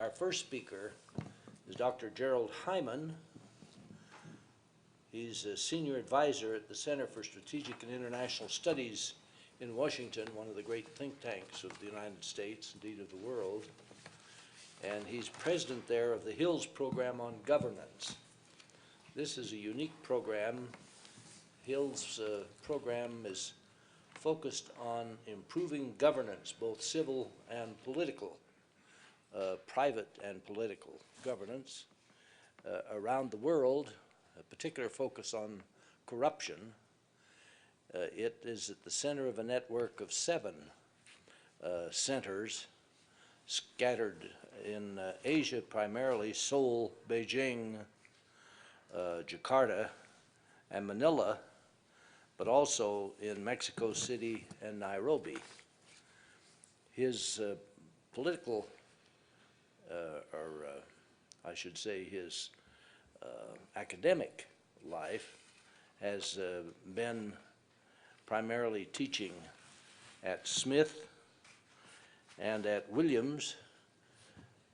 Our first speaker is Dr. Gerald Hyman. He's a senior advisor at the Center for Strategic and International Studies in Washington, one of the great think tanks of the United States, indeed of the world. And he's president there of the Hills Program on Governance. This is a unique program. Hills program is focused on improving governance, both civil and political, private and political governance around the world, a particular focus on corruption. It is at the center of a network of 7 centers scattered in Asia, primarily Seoul, Beijing, Jakarta, and Manila, but also in Mexico City and Nairobi. His political, I should say his academic life has been primarily teaching at Smith and at Williams.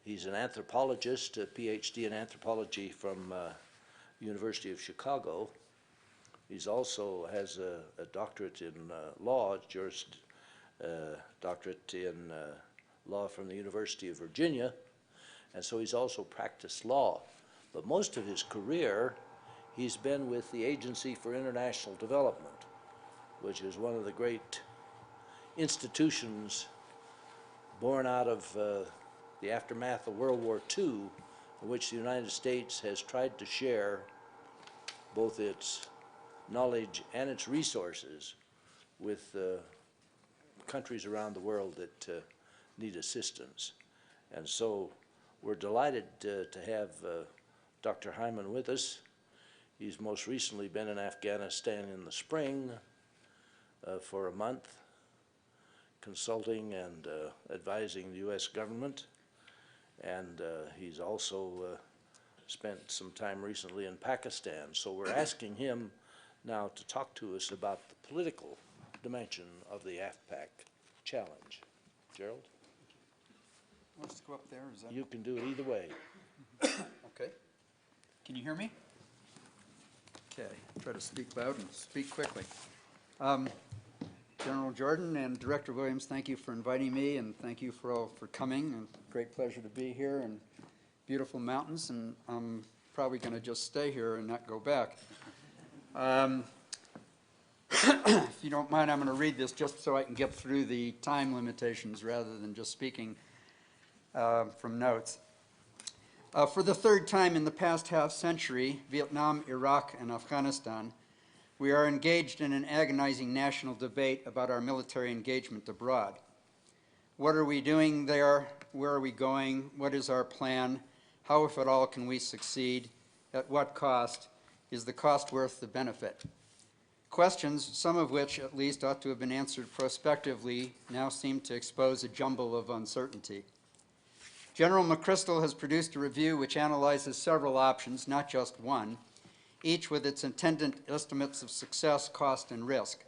He's an anthropologist, a PhD in anthropology from University of Chicago. He's also has a doctorate in law, doctorate in law from the University of Virginia, and so he's also practiced law. But most of his career, he's been with the Agency for International Development, which is one of the great institutions born out of the aftermath of World War II, in which the United States has tried to share both its knowledge and its resources with countries around the world that need assistance. And so we're delighted to have Dr. Hyman with us. He's most recently been in Afghanistan in the spring for a month, consulting and advising the U.S. government. And he's also spent some time recently in Pakistan. So we're asking him now to talk to us about the political dimension of the AFPAC challenge. Gerald? Wants to go up there? Is that... You can do it either way. Okay. Can you hear me? Okay. Try to speak loud and speak quickly. General Jordan and Director Williams, thank you for inviting me, and thank you for coming. And great pleasure to be here in beautiful mountains, and I'm probably going to just stay here and not go back. If you don't mind, I'm going to read this just so I can get through the time limitations rather than just speaking from notes. For the 3rd time in the past half-century, Vietnam, Iraq, and Afghanistan, we are engaged in an agonizing national debate about our military engagement abroad. What are we doing there? Where are we going? What is our plan? How, if at all, can we succeed? At what cost? Is the cost worth the benefit? Questions, some of which at least ought to have been answered prospectively, now seem to expose a jumble of uncertainty. General McChrystal has produced a review which analyzes several options, not just one, each with its attendant estimates of success, cost, and risk.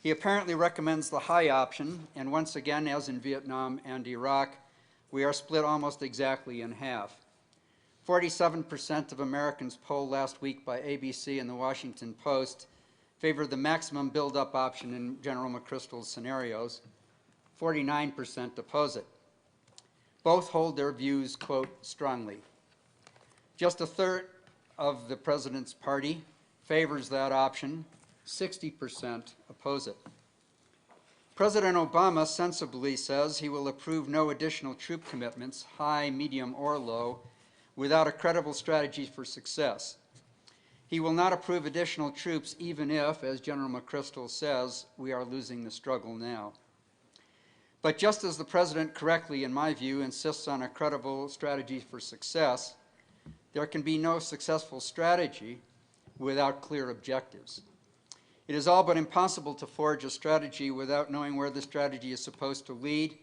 He apparently recommends the high option, and once again, as in Vietnam and Iraq, we are split almost exactly in half. 47% of Americans polled last week by ABC and the Washington Post favor the maximum build-up option in General McChrystal's scenarios. 49% oppose it. Both hold their views, quote, strongly. Just a third of the president's party favors that option. 60% oppose it. President Obama sensibly says he will approve no additional troop commitments, high, medium, or low, without a credible strategy for success. He will not approve additional troops even if, as General McChrystal says, we are losing the struggle now. But just as the president correctly, in my view, insists on a credible strategy for success, there can be no successful strategy without clear objectives. It is all but impossible to forge a strategy without knowing where the strategy is supposed to lead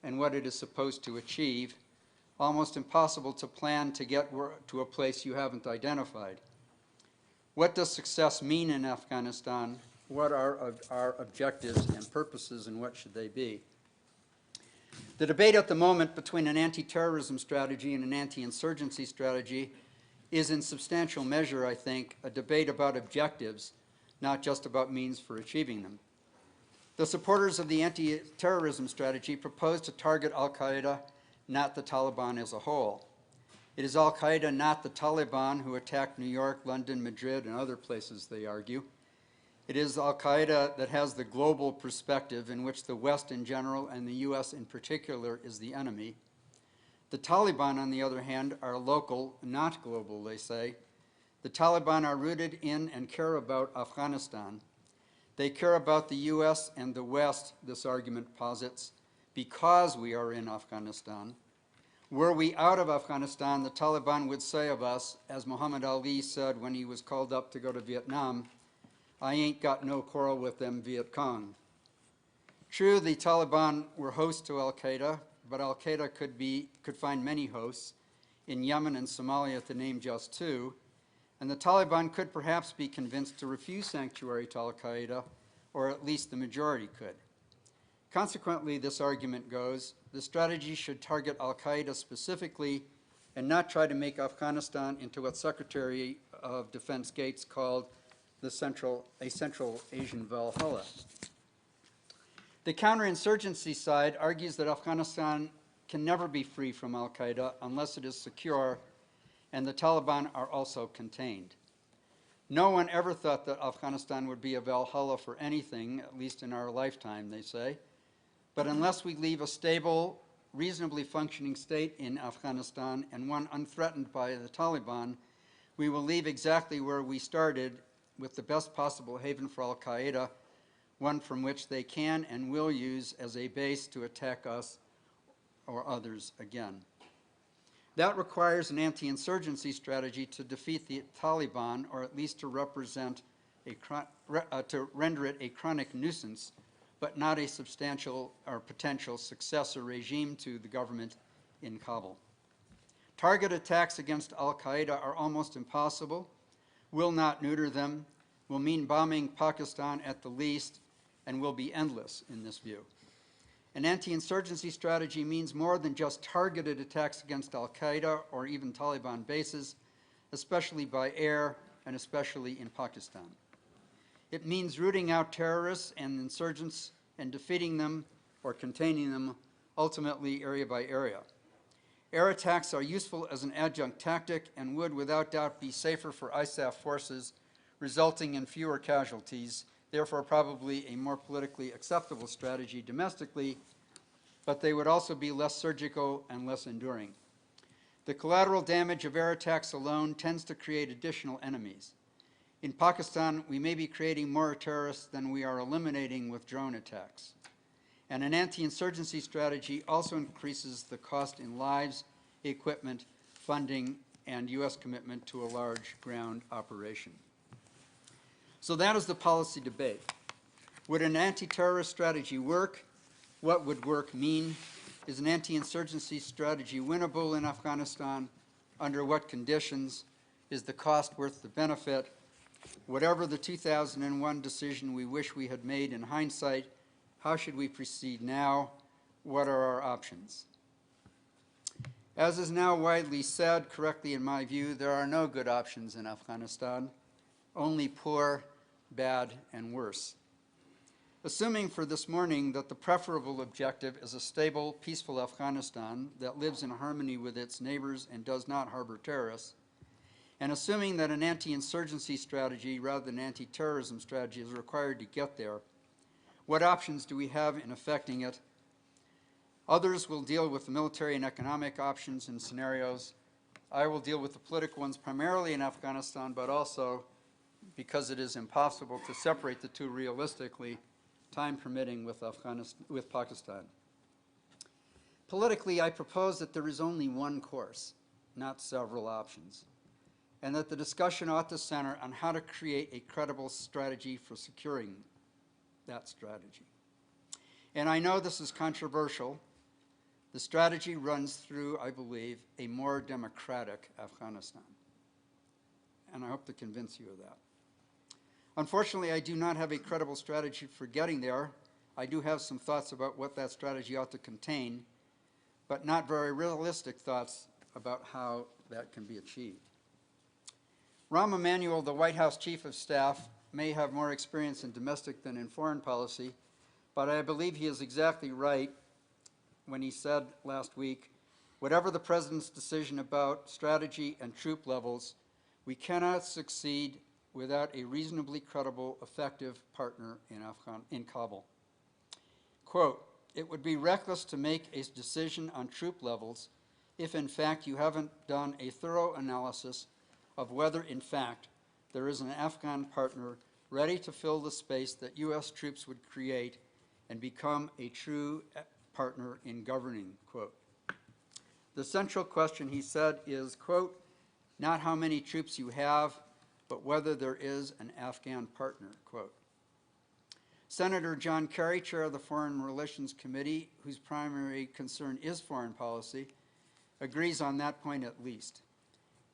and what it is supposed to achieve. Almost impossible to plan to get to a place you haven't identified. What does success mean in Afghanistan? What are our objectives and purposes, and what should they be? The debate at the moment between an anti-terrorism strategy and an anti-insurgency strategy is in substantial measure, I think, a debate about objectives, not just about means for achieving them. The supporters of the anti-terrorism strategy propose to target al-Qaeda, not the Taliban as a whole. It is al-Qaeda, not the Taliban, who attacked New York, London, Madrid, and other places, they argue. It is al-Qaeda that has the global perspective in which the West in general and the U.S. in particular is the enemy. The Taliban, on the other hand, are local, not global, they say. The Taliban are rooted in and care about Afghanistan. They care about the U.S. and the West, this argument posits, because we are in Afghanistan. Were we out of Afghanistan, the Taliban would say of us, as Muhammad Ali said when he was called up to go to Vietnam, "I ain't got no quarrel with them Viet Cong." True, the Taliban were hosts to al-Qaeda, but al-Qaeda could find many hosts in Yemen and Somalia, to name just two, and the Taliban could perhaps be convinced to refuse sanctuary to al-Qaeda, or at least the majority could. Consequently, this argument goes, the strategy should target al-Qaeda specifically and not try to make Afghanistan into what Secretary of Defense Gates called a Central Asian Valhalla. The counterinsurgency side argues that Afghanistan can never be free from al-Qaeda unless it is secure, and the Taliban are also contained. No one ever thought that Afghanistan would be a Valhalla for anything, at least in our lifetime, they say. But unless we leave a stable, reasonably functioning state in Afghanistan and one unthreatened by the Taliban, we will leave exactly where we started, with the best possible haven for al-Qaeda, one from which they can and will use as a base to attack us or others again. That requires an anti-insurgency strategy to defeat the Taliban, or at least to render it a chronic nuisance, but not a substantial or potential successor regime to the government in Kabul. Target attacks against al-Qaeda are almost impossible, will not neuter them, will mean bombing Pakistan at the least, and will be endless in this view. An anti-insurgency strategy means more than just targeted attacks against al-Qaeda or even Taliban bases, especially by air and especially in Pakistan. It means rooting out terrorists and insurgents and defeating them or containing them, ultimately area by area. Air attacks are useful as an adjunct tactic and would without doubt be safer for ISAF forces, resulting in fewer casualties, therefore probably a more politically acceptable strategy domestically, but they would also be less surgical and less enduring. The collateral damage of air attacks alone tends to create additional enemies. In Pakistan, we may be creating more terrorists than we are eliminating with drone attacks. And an anti-insurgency strategy also increases the cost in lives, equipment, funding, and U.S. commitment to a large ground operation. So that is the policy debate. Would an anti-terrorist strategy work? What would work mean? Is an anti-insurgency strategy winnable in Afghanistan? Under what conditions? Is the cost worth the benefit? Whatever the 2001 decision we wish we had made in hindsight, how should we proceed now? What are our options? As is now widely said, correctly in my view, there are no good options in Afghanistan, only poor, bad, and worse. Assuming for this morning that the preferable objective is a stable, peaceful Afghanistan that lives in harmony with its neighbors and does not harbor terrorists, and assuming that an anti-insurgency strategy rather than anti-terrorism strategy is required to get there, what options do we have in effecting it? Others will deal with the military and economic options and scenarios. I will deal with the political ones primarily in Afghanistan, but also, because it is impossible to separate the two realistically, time permitting, with Pakistan. Politically, I propose that there is only one course, not several options, and that the discussion ought to center on how to create a credible strategy for securing that strategy. And I know this is controversial. The strategy runs through, I believe, a more democratic Afghanistan. And I hope to convince you of that. Unfortunately, I do not have a credible strategy for getting there. I do have some thoughts about what that strategy ought to contain, but not very realistic thoughts about how that can be achieved. Rahm Emanuel, the White House Chief of Staff, may have more experience in domestic than in foreign policy, but I believe he is exactly right when he said last week, whatever the President's decision about strategy and troop levels, we cannot succeed without a reasonably credible, effective partner in Kabul. Quote, it would be reckless to make a decision on troop levels if in fact you haven't done a thorough analysis of whether in fact there is an Afghan partner ready to fill the space that U.S. troops would create and become a true partner in governing, quote. The central question, he said, is, quote, not how many troops you have, but whether there is an Afghan partner, quote. Senator John Kerry, chair of the Foreign Relations Committee, whose primary concern is foreign policy, agrees on that point at least.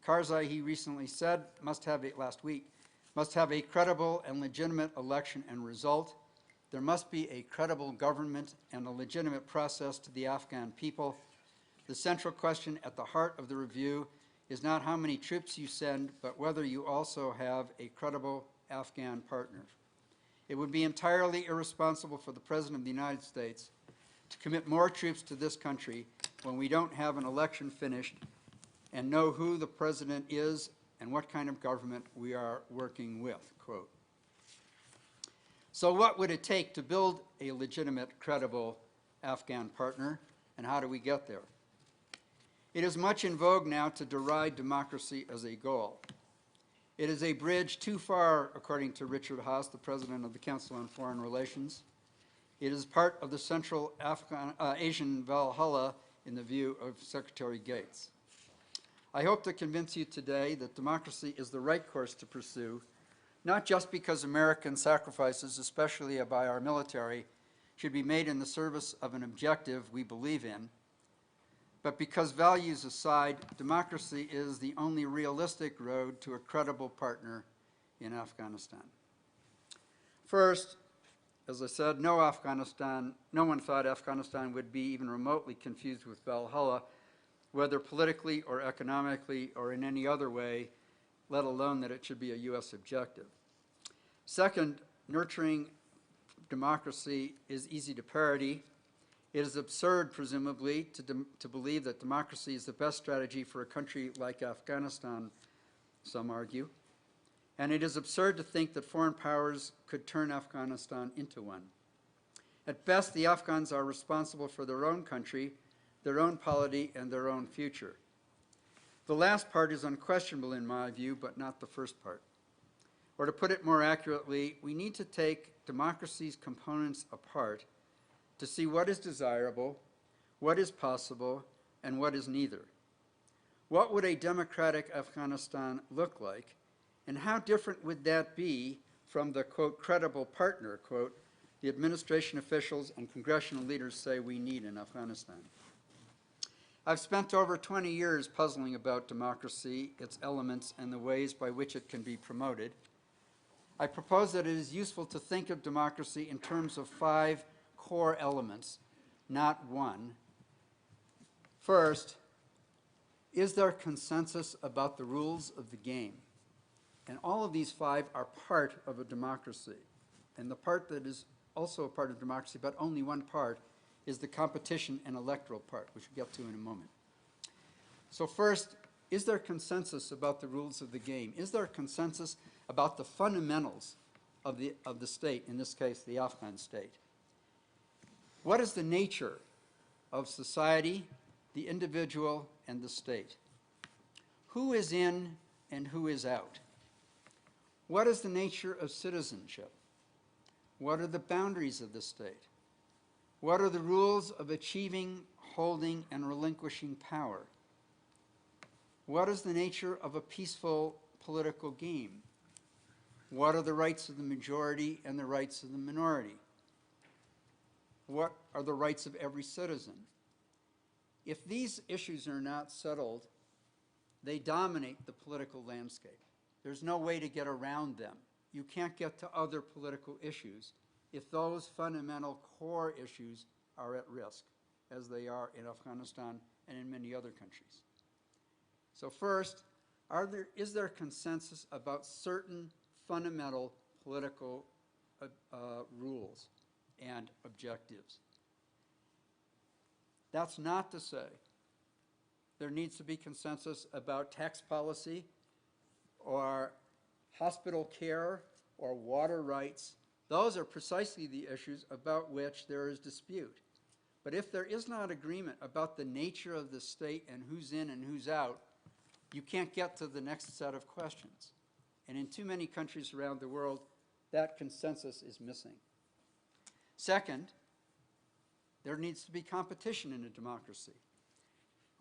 Karzai, he recently said, last week, must have a credible and legitimate election and result. There must be a credible government and a legitimate process to the Afghan people. The central question at the heart of the review is not how many troops you send, but whether you also have a credible Afghan partner. It would be entirely irresponsible for the President of the United States to commit more troops to this country when we don't have an election finished and know who the President is and what kind of government we are working with, quote. So what would it take to build a legitimate, credible Afghan partner, and how do we get there? It is much in vogue now to deride democracy as a goal. It is a bridge too far, according to Richard Haass, the president of the Council on Foreign Relations. It is part of the Central Asian Valhalla in the view of Secretary Gates. I hope to convince you today that democracy is the right course to pursue, not just because American sacrifices, especially by our military, should be made in the service of an objective we believe in, but because, values aside, democracy is the only realistic road to a credible partner in Afghanistan. First, as I said, no one thought Afghanistan would be even remotely confused with Valhalla, whether politically or economically or in any other way, let alone that it should be a U.S. objective. Second, nurturing democracy is easy to parody. It is absurd, presumably, to believe that democracy is the best strategy for a country like Afghanistan, some argue. And it is absurd to think that foreign powers could turn Afghanistan into one. At best, the Afghans are responsible for their own country, their own polity, and their own future. The last part is unquestionable in my view, but not the first part. Or to put it more accurately, we need to take democracy's components apart to see what is desirable, what is possible, and what is neither. What would a democratic Afghanistan look like, and how different would that be from the, quote, credible partner, quote, the administration officials and congressional leaders say we need in Afghanistan? I've spent over 20 years puzzling about democracy, its elements, and the ways by which it can be promoted. I propose that it is useful to think of democracy in terms of 5 core elements, not one. First, is there consensus about the rules of the game? And all of these 5 are part of a democracy. And the part that is also a part of democracy, but only one part, is the competition and electoral part, which we'll get to in a moment. So first, is there consensus about the rules of the game? Is there consensus about the fundamentals of the state, in this case, the Afghan state? What is the nature of society, the individual, and the state? Who is in and who is out? What is the nature of citizenship? What are the boundaries of the state? What are the rules of achieving, holding, and relinquishing power? What is the nature of a peaceful political game? What are the rights of the majority and the rights of the minority? What are the rights of every citizen? If these issues are not settled, they dominate the political landscape. There's no way to get around them. You can't get to other political issues if those fundamental core issues are at risk. as they are in Afghanistan and in many other countries. So first, is there consensus about certain fundamental political rules and objectives? That's not to say there needs to be consensus about tax policy or hospital care or water rights. Those are precisely the issues about which there is dispute. But if there is not agreement about the nature of the state and who's in and who's out, you can't get to the next set of questions. And in too many countries around the world, that consensus is missing. Second, there needs to be competition in a democracy.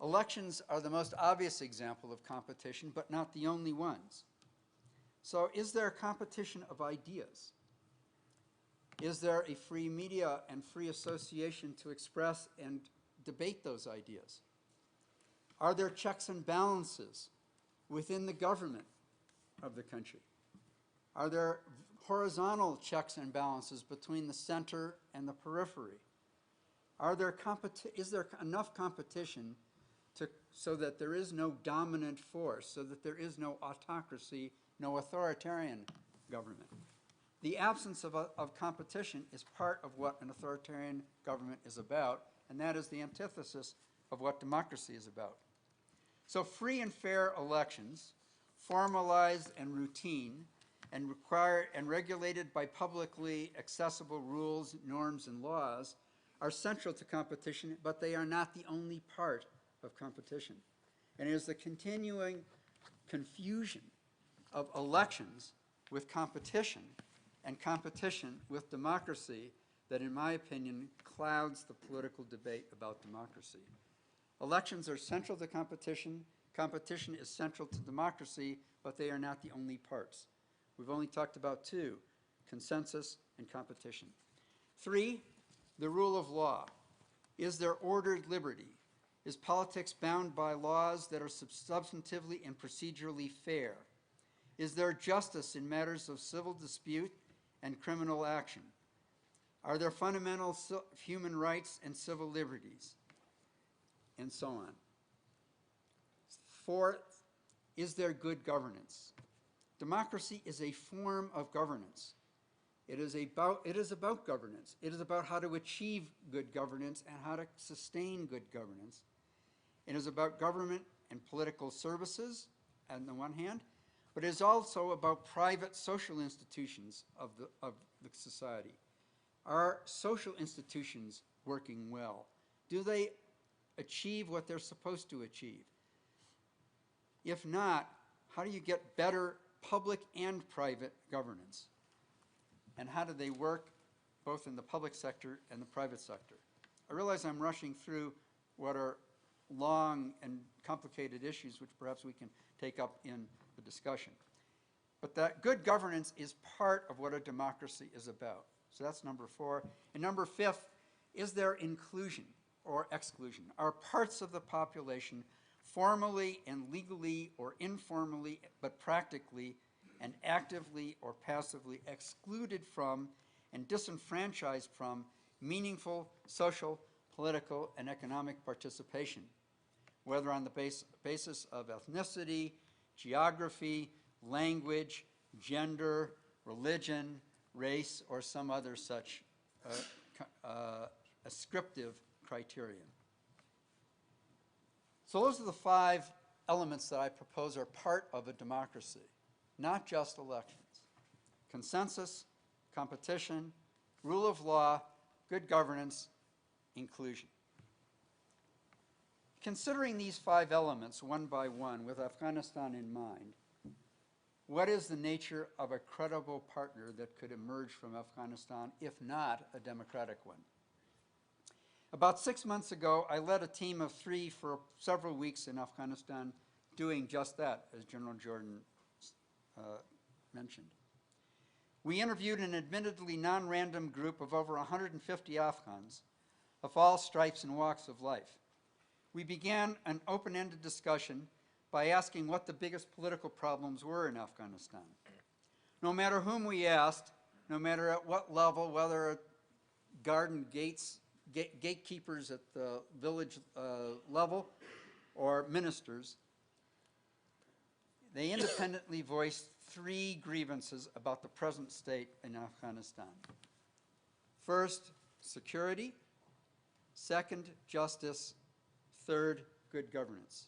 Elections are the most obvious example of competition, but not the only ones. So is there a competition of ideas? Is there a free media and free association to express and debate those ideas? Are there checks and balances within the government of the country? Are there horizontal checks and balances between the center and the periphery? Is there enough competition so that there is no dominant force, so that there is no autocracy, no authoritarian government? The absence of competition is part of what an authoritarian government is about, and that is the antithesis of what democracy is about. So free and fair elections, formalized and routine, and required and regulated by publicly accessible rules, norms, and laws are central to competition, but they are not the only part of competition. And it is the continuing confusion of elections with competition and competition with democracy that, in my opinion, clouds the political debate about democracy. Elections are central to competition. Competition is central to democracy, but they are not the only parts. We've only talked about two, consensus and competition. 3, the rule of law. Is there ordered liberty? Is politics bound by laws that are substantively and procedurally fair? Is there justice in matters of civil dispute and criminal action? Are there fundamental human rights and civil liberties? And so on. 4th, is there good governance? Democracy is a form of governance. It is about governance. It is about how to achieve good governance and how to sustain good governance. It is about government and political services on the one hand, but it is also about private social institutions of the society. Are social institutions working well? Do they achieve what they're supposed to achieve? If not, how do you get better public and private governance? And how do they work both in the public sector and the private sector? I realize I'm rushing through what are long and complicated issues, which perhaps we can take up in the discussion. But that good governance is part of what a democracy is about. So that's number 4. And number 5, is there inclusion or exclusion? Are parts of the population formally and legally or informally, but practically and actively or passively excluded from and disenfranchised from meaningful social, political, and economic participation, whether on the basis of ethnicity, geography, language, gender, religion, race, or some other such ascriptive criterion. So those are the 5 elements that I propose are part of a democracy, not just elections. Consensus, competition, rule of law, good governance, inclusion. Considering these 5 elements one by one with Afghanistan in mind, what is the nature of a credible partner that could emerge from Afghanistan, if not a democratic one? About 6 months ago, I led a team of 3 for several weeks in Afghanistan doing just that, as General Jordan mentioned. We interviewed an admittedly non-random group of over 150 Afghans of all stripes and walks of life. We began an open-ended discussion by asking what the biggest political problems were in Afghanistan. No matter whom we asked, no matter at what level, whether at Garden Gates gatekeepers at the village level or ministers, they independently voiced 3 grievances about the present state in Afghanistan. First, security. Second, justice. Third, good governance.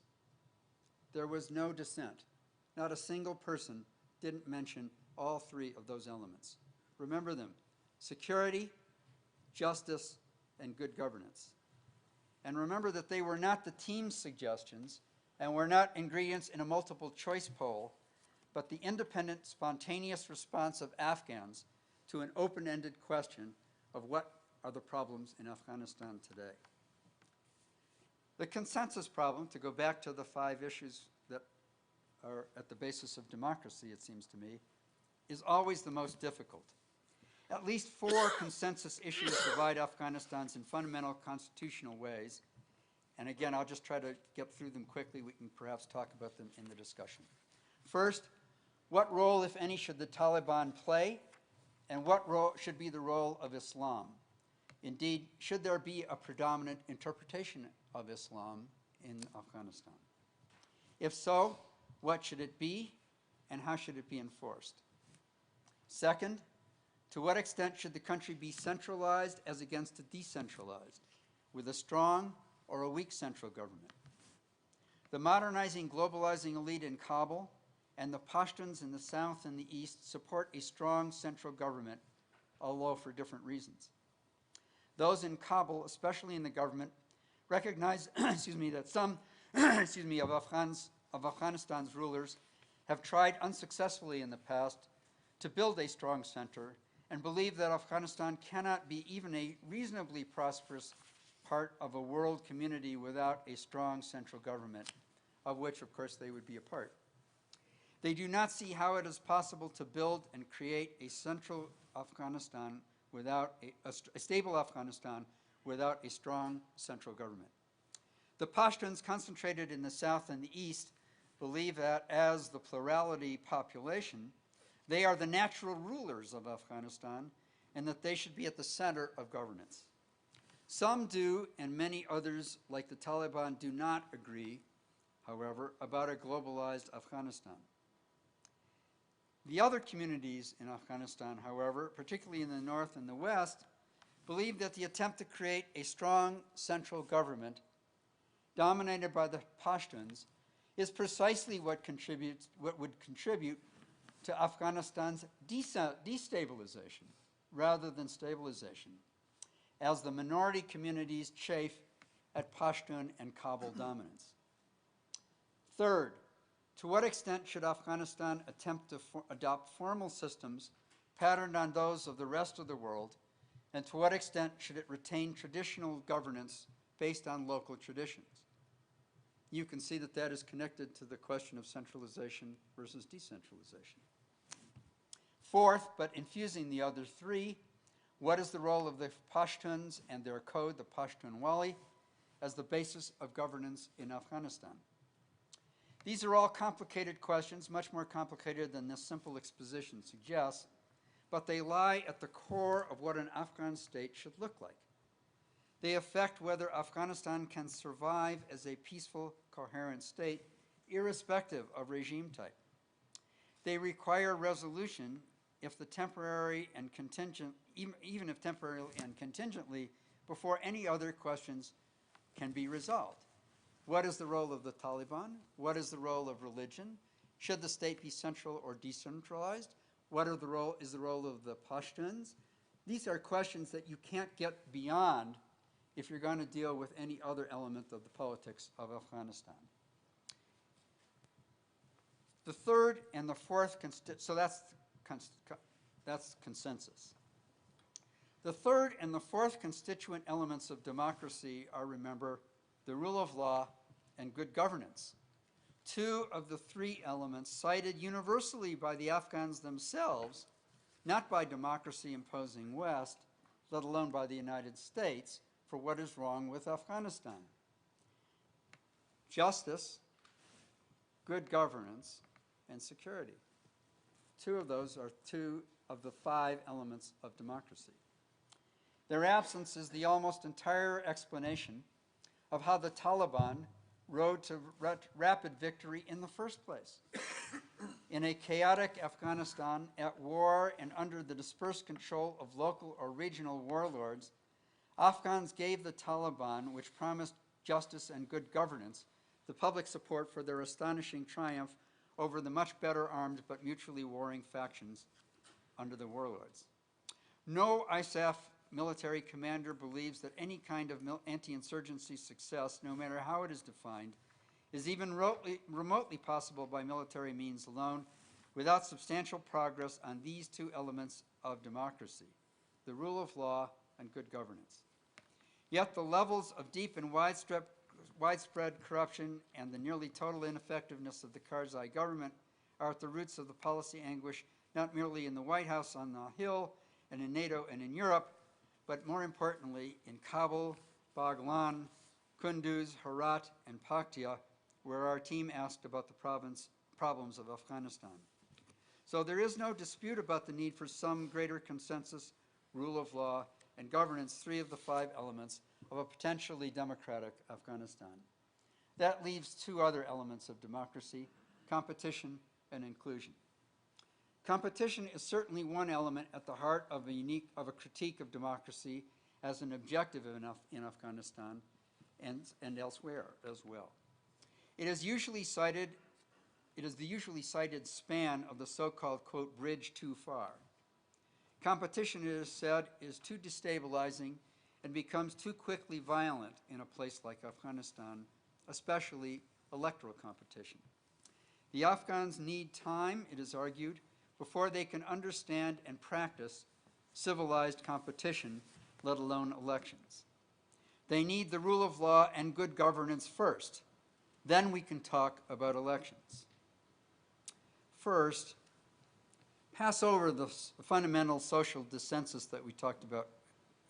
There was no dissent. Not a single person didn't mention all 3 of those elements. Remember them: security, justice, and good governance. And remember that they were not the team's suggestions and were not ingredients in a multiple choice poll, but the independent, spontaneous response of Afghans to an open-ended question of what are the problems in Afghanistan today. The consensus problem, to go back to the 5 issues that are at the basis of democracy, it seems to me, is always the most difficult. At least 4 consensus issues divide Afghanistan's in fundamental constitutional ways. And again, I'll just try to get through them quickly. We can perhaps talk about them in the discussion. First, what role, if any, should the Taliban play? And what role should be the role of Islam? Indeed, should there be a predominant interpretation of Islam in Afghanistan? If so, what should it be, and how should it be enforced? Second, to what extent should the country be centralized as against decentralized, with a strong or a weak central government? The modernizing, globalizing elite in Kabul and the Pashtuns in the south and the east support a strong central government, although for different reasons. Those in Kabul, especially in the government, recognize that some of Afghanistan's rulers have tried unsuccessfully in the past to build a strong center and believe that Afghanistan cannot be even a reasonably prosperous part of a world community without a strong central government, of which, of course, they would be a part. They do not see how it is possible to build and create a central Afghanistan without a stable Afghanistan without a strong central government. The Pashtuns, concentrated in the south and the east, believe that as the plurality population, they are the natural rulers of Afghanistan and that they should be at the center of governance. Some do, and many others, like the Taliban, do not agree, however, about a globalized Afghanistan. The other communities in Afghanistan, however, particularly in the north and the west, believe that the attempt to create a strong central government dominated by the Pashtuns is precisely what would contribute to Afghanistan's destabilization rather than stabilization, as the minority communities chafe at Pashtun and Kabul dominance. Third, to what extent should Afghanistan attempt to adopt formal systems patterned on those of the rest of the world, and to what extent should it retain traditional governance based on local traditions? You can see that that is connected to the question of centralization versus decentralization. Fourth, but infusing the other 3, what is the role of the Pashtuns and their code, the Pashtunwali, as the basis of governance in Afghanistan? These are all complicated questions, much more complicated than this simple exposition suggests, but they lie at the core of what an Afghan state should look like. They affect whether Afghanistan can survive as a peaceful, coherent state, irrespective of regime type. They require resolution if the temporary and contingent, even if temporarily and contingently, before any other questions can be resolved. What is the role of the Taliban? What is the role of religion? Should the state be central or decentralized? What is the role of the Pashtuns? These are questions that you can't get beyond if you're going to deal with any other element of the politics of Afghanistan. The third and the fourth, so that's consensus. The third and the fourth constituent elements of democracy are, remember, the rule of law and good governance. 2 of the 3 elements cited universally by the Afghans themselves, not by democracy imposing West, let alone by the United States, for what is wrong with Afghanistan. Justice, good governance, and security. 2 of those are 2 of the 5 elements of democracy. Their absence is the almost entire explanation of how the Taliban rode to rapid victory in the first place. In a chaotic Afghanistan, at war and under the dispersed control of local or regional warlords, Afghans gave the Taliban, which promised justice and good governance, the public support for their astonishing triumph over the much better armed but mutually warring factions under the warlords. No ISAF military commander believes that any kind of anti-insurgency success, no matter how it is defined, is even remotely possible by military means alone without substantial progress on these two elements of democracy, the rule of law and good governance. Yet the levels of deep and widespread corruption and the nearly total ineffectiveness of the Karzai government are at the roots of the policy anguish, not merely in the White House on the Hill and in NATO and in Europe, but more importantly in Kabul, Baghlan, Kunduz, Herat, and Paktia, where our team asked about the problems of Afghanistan. So there is no dispute about the need for some greater consensus, rule of law, and governance, 3 of the 5 elements of a potentially democratic Afghanistan. That leaves 2 other elements of democracy, competition and inclusion. Competition is certainly one element at the heart of a critique of democracy as an objective in Afghanistan and elsewhere as well. It is the usually cited span of the so-called, quote, bridge too far. Competition, it is said, is too destabilizing and becomes too quickly violent in a place like Afghanistan, especially electoral competition. The Afghans need time, it is argued, before they can understand and practice civilized competition, let alone elections. They need the rule of law and good governance first. Then we can talk about elections. First, pass over the fundamental social dissensus that we talked about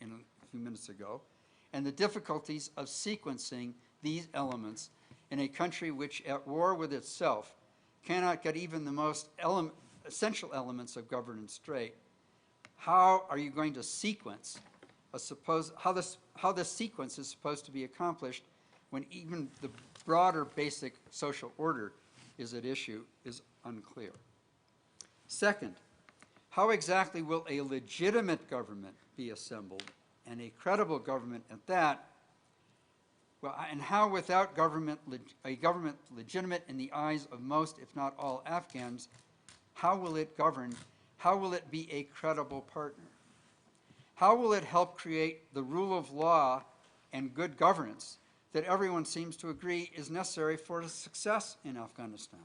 a few minutes ago and the difficulties of sequencing these elements in a country which, at war with itself, cannot get even the most essential elements of governance straight. How are you going to sequence how this sequence is supposed to be accomplished when even the broader basic social order is at issue is unclear. Second, how exactly will a legitimate government be assembled, and a credible government at that? Well, and how, without a government legitimate in the eyes of most, if not all, Afghans, how will it govern? How will it be a credible partner? How will it help create the rule of law and good governance that everyone seems to agree is necessary for success in Afghanistan?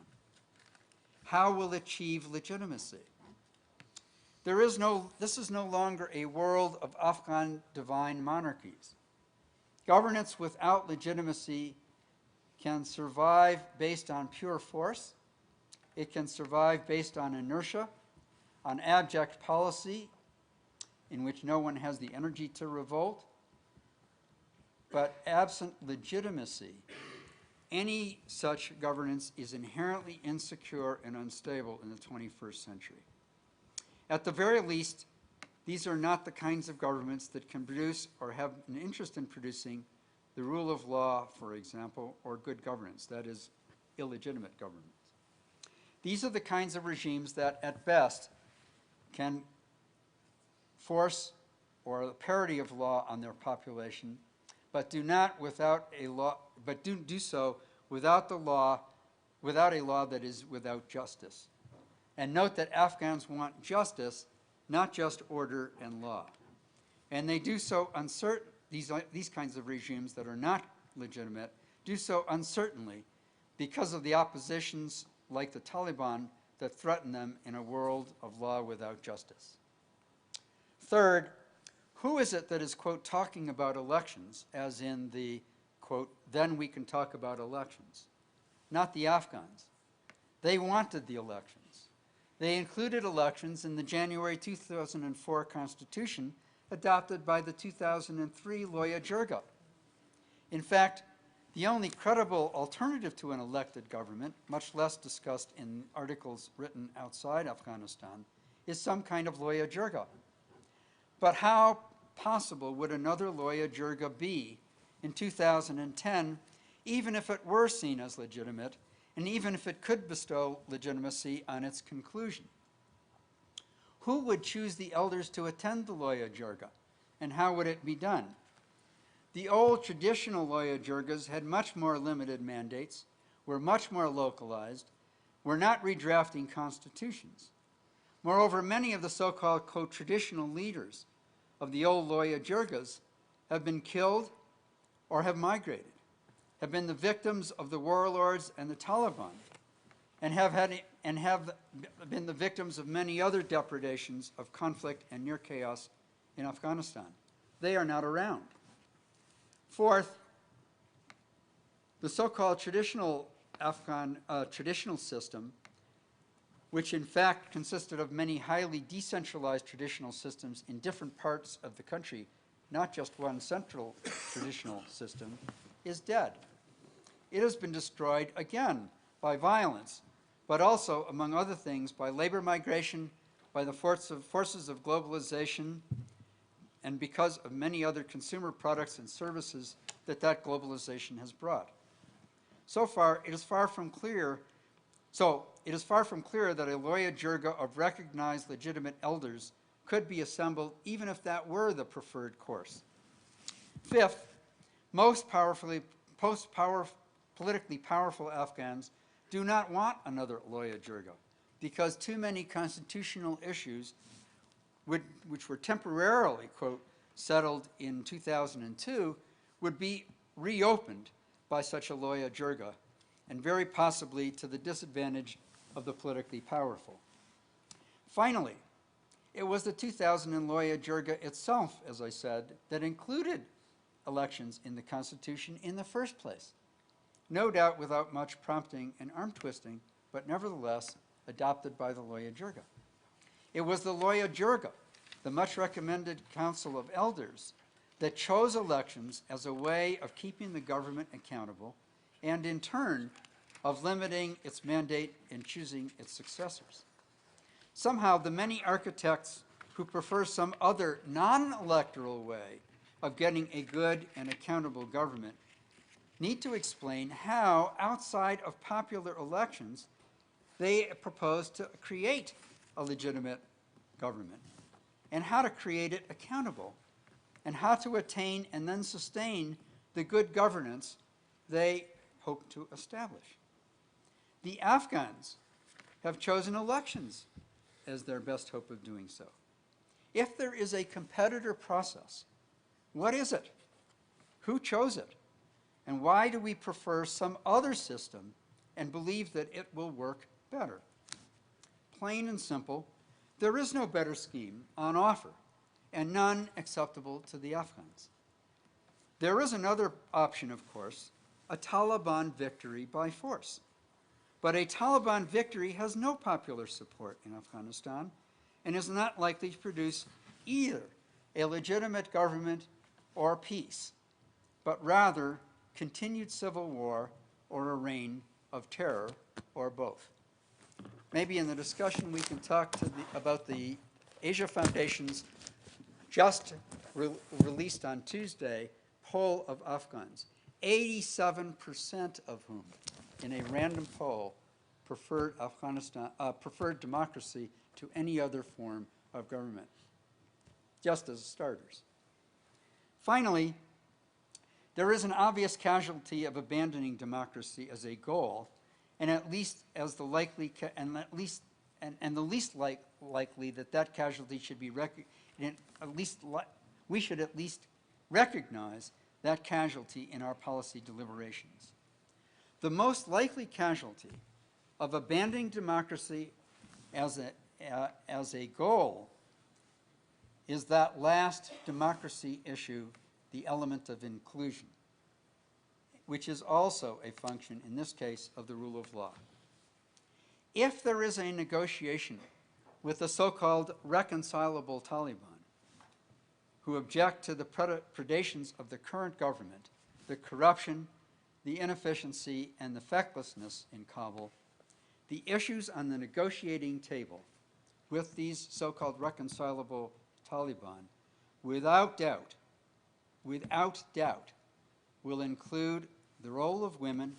How will it achieve legitimacy? This is no longer a world of Afghan divine monarchies. Governance without legitimacy can survive based on pure force. It can survive based on inertia, on abject policy in which no one has the energy to revolt. But absent legitimacy, any such governance is inherently insecure and unstable in the 21st century. At the very least, these are not the kinds of governments that can produce or have an interest in producing the rule of law, for example, or good governance, that is, illegitimate governments. These are the kinds of regimes that, at best, can force or a parity of law on their population, but do so without a law that is without justice. And note that Afghans want justice, not just order and law. And they do so these kinds of regimes that are not legitimate do so uncertainly because of the oppositions like the Taliban that threaten them in a world of law without justice. Third, who is it that is, quote, talking about elections, as in the, quote, then we can talk about elections? Not the Afghans. They wanted the elections. They included elections in the January 2004 Constitution adopted by the 2003 Loya Jirga. In fact, the only credible alternative to an elected government, much less discussed in articles written outside Afghanistan, is some kind of Loya Jirga. But how possible would another Loya Jirga be in 2010, even if it were seen as legitimate, and even if it could bestow legitimacy on its conclusion? Who would choose the elders to attend the Loya Jirga, and how would it be done? The old traditional Loya Jirgas had much more limited mandates, were much more localized, were not redrafting constitutions. Moreover, many of the so-called co-traditional leaders of the old Loya Jirgas have been killed or have migrated, have been the victims of the warlords and the Taliban, and have been the victims of many other depredations of conflict and near chaos in Afghanistan. They are not around. Fourth, the so-called traditional Afghan traditional system, which in fact consisted of many highly decentralized traditional systems in different parts of the country, not just one central traditional system, is dead. It has been destroyed again by violence, but also, among other things, by labor migration, by the forces of globalization, and because of many other consumer products and services that globalization has brought. So far, it is far from clear that a Loya Jirga of recognized legitimate elders could be assembled even if that were the preferred course. Fifth, most politically powerful Afghans do not want another Loya Jirga because too many constitutional issues which were temporarily, quote, settled in 2002 would be reopened by such a Loya Jirga, and very possibly to the disadvantage of the politically powerful. Finally, it was the 2000 Loya Jirga itself, as I said, that included elections in the Constitution in the first place. No doubt without much prompting and arm twisting, but nevertheless adopted by the Loya Jirga. It was the Loya Jirga, the much recommended Council of Elders, that chose elections as a way of keeping the government accountable and in turn of limiting its mandate and choosing its successors. Somehow the many architects who prefer some other non-electoral way of getting a good and accountable government need to explain how, outside of popular elections, they propose to create a legitimate government, and how to create it accountable, and how to attain and then sustain the good governance they hope to establish. The Afghans have chosen elections as their best hope of doing so. If there is a competitor process, what is it? Who chose it? And why do we prefer some other system and believe that it will work better? Plain and simple, there is no better scheme on offer, and none acceptable to the Afghans. There is another option, of course, a Taliban victory by force. But a Taliban victory has no popular support in Afghanistan and is not likely to produce either a legitimate government or peace, but rather continued civil war or a reign of terror, or both. Maybe in the discussion we can talk about the Asia Foundation's just released on Tuesday poll of Afghans, 87% of whom, in a random poll, preferred democracy to any other form of government, just as starters. Finally, there is an obvious casualty of abandoning democracy as a goal, and the least likely that casualty should be we should at least recognize that casualty in our policy deliberations. The most likely casualty of abandoning democracy as a goal is that last democracy issue, the element of inclusion, which is also a function, in this case, of the rule of law. If there is a negotiation with the so-called reconcilable Taliban, who object to the predations of the current government, the corruption, the inefficiency, and the fecklessness in Kabul, the issues on the negotiating table with these so-called reconcilable Taliban without doubt, will include the role of women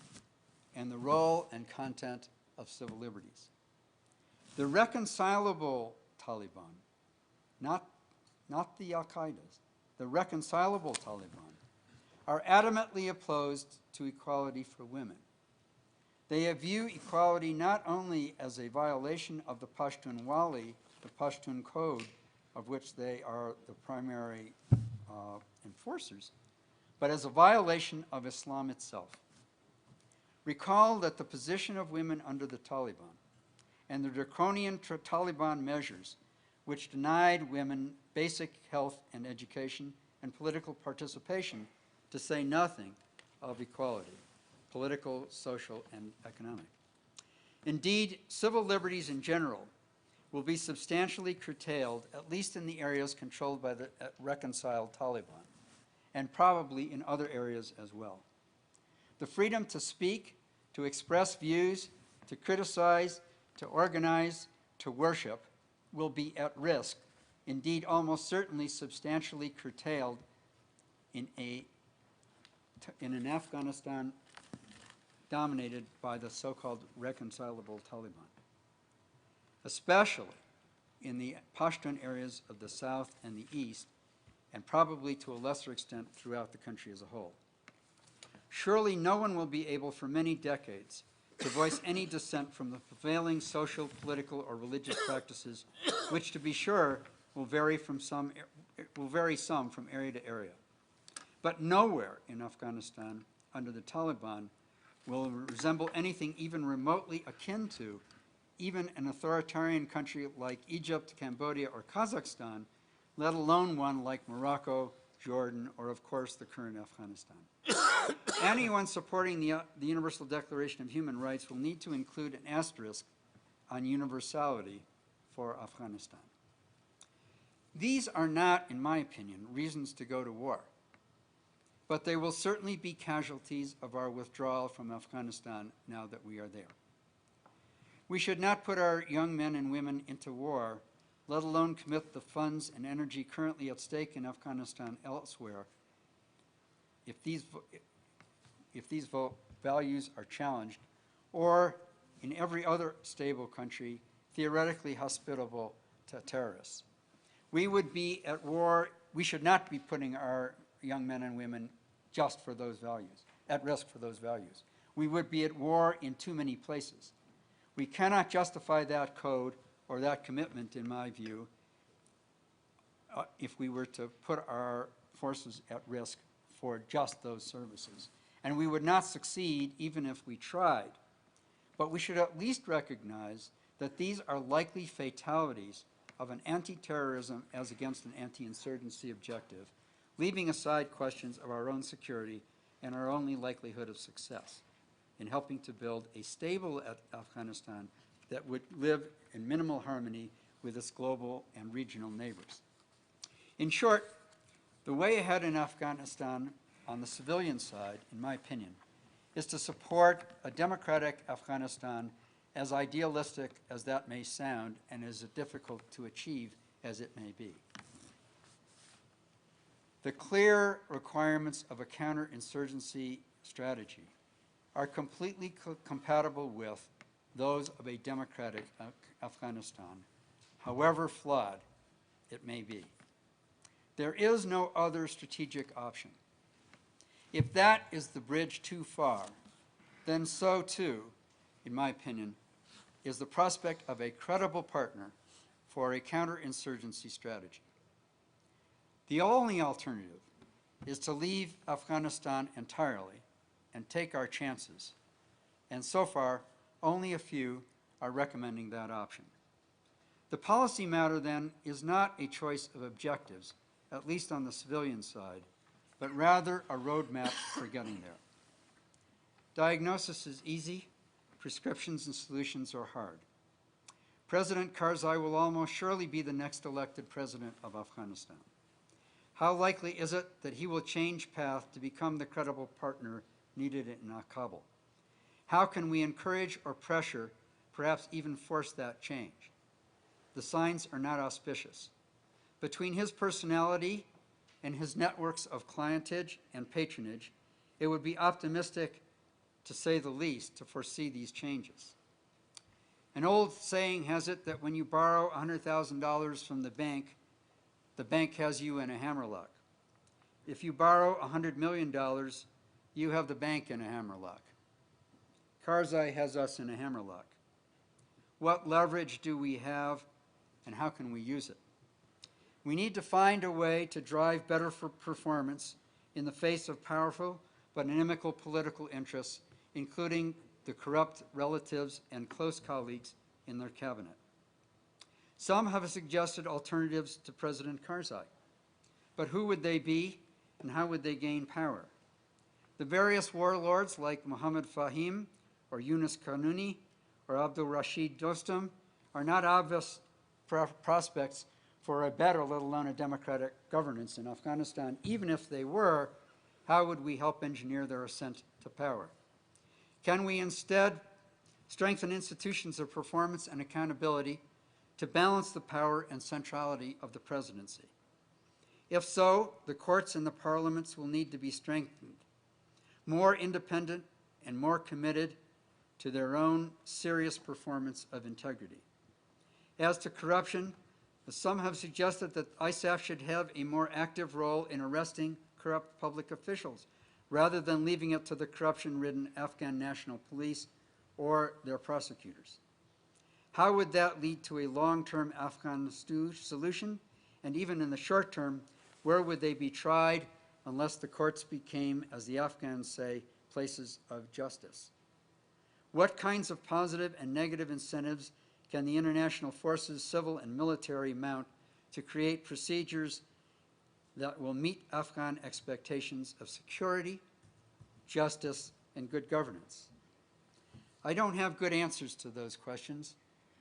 and the role and content of civil liberties. The reconcilable Taliban, not the Al-Qaedas, the reconcilable Taliban, are adamantly opposed to equality for women. They view equality not only as a violation of the Pashtunwali, the Pashtun code, of which they are the primary enforcers, but as a violation of Islam itself. Recall that the position of women under the Taliban and the draconian Taliban measures which denied women basic health and education and political participation, to say nothing of equality, political, social, and economic. Indeed, civil liberties in general will be substantially curtailed, at least in the areas controlled by the reconciled Taliban, and probably in other areas as well. The freedom to speak, to express views, to criticize, to organize, to worship will be at risk, indeed almost certainly substantially curtailed in an Afghanistan dominated by the so-called reconcilable Taliban, especially in the Pashtun areas of the south and the east, and probably to a lesser extent throughout the country as a whole. Surely no one will be able for many decades to voice any dissent from the prevailing social, political, or religious practices, which, to be sure, will vary some from area to area. But nowhere in Afghanistan under the Taliban will resemble anything even remotely akin to even an authoritarian country like Egypt, Cambodia, or Kazakhstan, let alone one like Morocco, Jordan, or of course the current Afghanistan. Anyone supporting the Universal Declaration of Human Rights will need to include an asterisk on universality for Afghanistan. These are not, in my opinion, reasons to go to war, but they will certainly be casualties of our withdrawal from Afghanistan now that we are there. We should not put our young men and women into war, let alone commit the funds and energy currently at stake in Afghanistan elsewhere, if these values are challenged, or in every other stable country theoretically hospitable to terrorists. We would be at war. We should not be putting our young men and women just for those values, at risk for those values. We would be at war in too many places. We cannot justify that code or that commitment, in my view, if we were to put our forces at risk for just those services. And we would not succeed even if we tried. But we should at least recognize that these are likely fatalities of an anti-terrorism as against an anti-insurgency objective, leaving aside questions of our own security and our only likelihood of success in helping to build a stable Afghanistan that would live in minimal harmony with its global and regional neighbors. In short, the way ahead in Afghanistan on the civilian side, in my opinion, is to support a democratic Afghanistan, as idealistic as that may sound and as difficult to achieve as it may be. The clear requirements of a counterinsurgency strategy are completely compatible with those of a democratic Afghanistan, however flawed it may be. There is no other strategic option. If that is the bridge too far, then so too, in my opinion, is the prospect of a credible partner for a counterinsurgency strategy. The only alternative is to leave Afghanistan entirely and take our chances, and so far, only a few are recommending that option. The policy matter, then, is not a choice of objectives, at least on the civilian side, but rather a roadmap for getting there. Diagnosis is easy, prescriptions and solutions are hard. President Karzai will almost surely be the next elected president of Afghanistan. How likely is it that he will change path to become the credible partner needed in Kabul? How can we encourage or pressure, perhaps even force that change? The signs are not auspicious. Between his personality and his networks of clientage and patronage, it would be optimistic, to say the least, to foresee these changes. An old saying has it that when you borrow $100,000 from the bank has you in a hammerlock. If you borrow $100 million, you have the bank in a hammerlock. Karzai has us in a hammerlock. What leverage do we have, and how can we use it? We need to find a way to drive better performance in the face of powerful but inimical political interests, including the corrupt relatives and close colleagues in their cabinet. Some have suggested alternatives to President Karzai, but who would they be and how would they gain power? The various warlords like Mohammed Fahim or Yunus Kanuni or Abdul Rashid Dostum are not obvious prospects for a better, let alone a democratic governance in Afghanistan. Even if they were, how would we help engineer their ascent to power? Can we instead strengthen institutions of performance and accountability to balance the power and centrality of the presidency? If so, the courts and the parliaments will need to be strengthened, more independent and more committed to their own serious performance of integrity. As to corruption, some have suggested that ISAF should have a more active role in arresting corrupt public officials, rather than leaving it to the corruption-ridden Afghan National Police or their prosecutors. How would that lead to a long-term Afghan solution? And even in the short term, where would they be tried unless the courts became, as the Afghans say, places of justice? What kinds of positive and negative incentives can the international forces, civil and military, mount to create procedures that will meet Afghan expectations of security, justice, and good governance? I don't have good answers to those questions,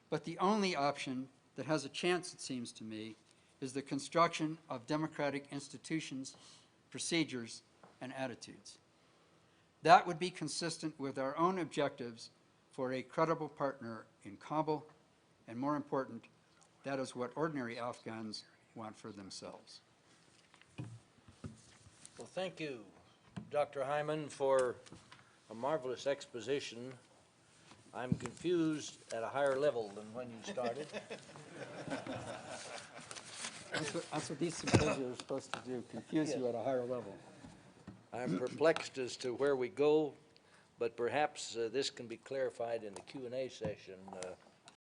but the only option that has a chance, it seems to me, is the construction of democratic institutions, procedures, and attitudes. That would be consistent with our own objectives for a credible partner in Kabul, and more important, that is what ordinary Afghans want for themselves. Well, thank you, Dr. Hyman, for a marvelous exposition. I'm confused at a higher level than when you started. That's what these symposia are supposed to do, confuse you at a higher level. I'm perplexed as to where we go, but perhaps this can be clarified in the Q&A session.